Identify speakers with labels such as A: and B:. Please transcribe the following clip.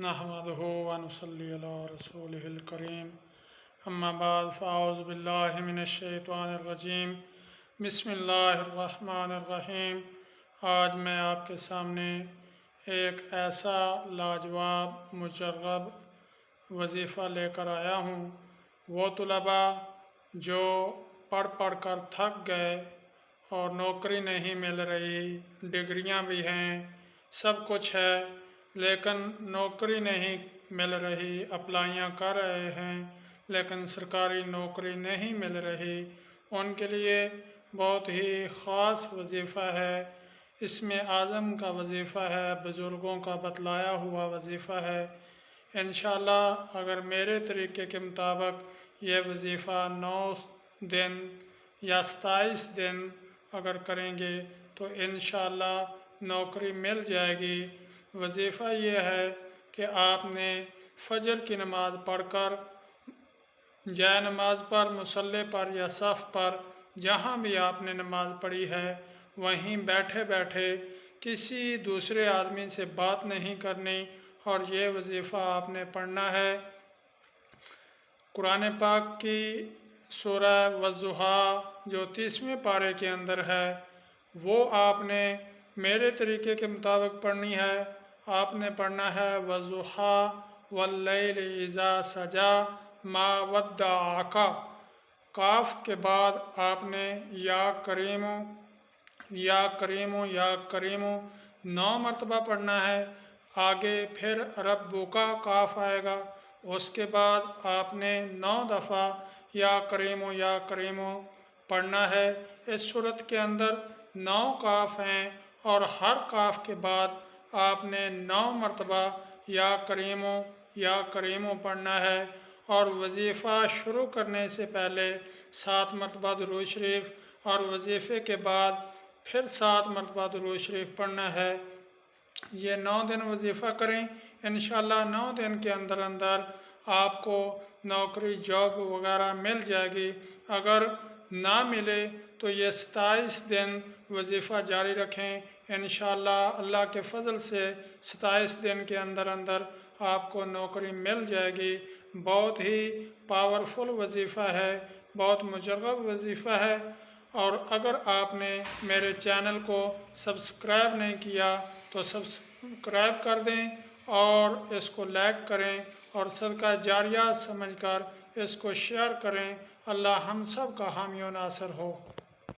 A: नहमदुहु व नुसल्ली अला रसूलिहिल करीम अम्मा बाद फ़अऊज़ु बिल्लाहि मिनश शैतानिर रजीम बिस्मिल्लाहिर रहमानिर रहीम। आज मैं आपके सामने एक ऐसा लाजवाब मुजर्रब वजीफ़ा लेकर आया हूँ। वो तलबा जो पढ़ पढ़ कर थक गए और नौकरी नहीं मिल रही, डिग्रियाँ भी हैं, सब कुछ है, लेकिन नौकरी नहीं मिल रही, अप्लाइयाँ कर रहे हैं लेकिन सरकारी नौकरी नहीं मिल रही, उनके लिए बहुत ही ख़ास वजीफ़ा है। इसमें आज़म का वजीफ़ा है, बुज़ुर्गों का बतलाया हुआ वजीफ़ा है। इंशाअल्लाह अगर मेरे तरीके के मुताबिक ये वजीफ़ा 9 दिन या 27 दिन अगर करेंगे तो इंशाअल्लाह नौकरी मिल जाएगी। वजीफ़ा ये है कि आपने फ़जर की नमाज़ पढ़कर जाए नमाज पर, मुसल्ले पर या सफ़ पर, जहाँ भी आपने नमाज़ पढ़ी है वहीं बैठे बैठे किसी दूसरे आदमी से बात नहीं करनी और ये वजीफ़ा आपने पढ़ना है। कुरान पाक की सूरह वज़्ज़ुहा जो 30वें पारे के अंदर है वो आपने मेरे तरीके के मुताबिक पढ़नी है। आपने पढ़ना है वज़्ज़ुहा वल्लैलि इज़ा सजा मा वद्दअका। काफ के बाद आपने या करीमो या करीमो या करीमो 9 मरतबा पढ़ना है। आगे फिर रब्बुका काफ आएगा, उसके बाद आपने 9 दफ़ा या करीमो पढ़ना है। इस सूरत के अंदर 9 काफ हैं और हर काफ के बाद आपने 9 मरतबा या करीमो पढ़ना है। और वजीफ़ा शुरू करने से पहले 7 मरतबा दुरूद शरीफ और वजीफ़े के बाद फिर 7 मरतबा दुरूद शरीफ पढ़ना है। ये 9 दिन वजीफ़ा करें, इंशाअल्लाह 9 दिन के अंदर अंदर आपको नौकरी जॉब वगैरह मिल जाएगी। अगर ना मिले तो ये 27 दिन वजीफ़ा जारी रखें, इंशाअल्लाह अल्लाह के फ़ज़ल से 27 दिन के अंदर अंदर आपको नौकरी मिल जाएगी। बहुत ही पावरफुल वजीफ़ा है, बहुत मुजर्रब वजीफ़ा है। और अगर आपने मेरे चैनल को सब्सक्राइब नहीं किया तो सब्सक्राइब कर दें और इसको लाइक करें और सदका जारिया समझकर इसको शेयर करें। अल्लाह हम सब का हामी व नासर हो।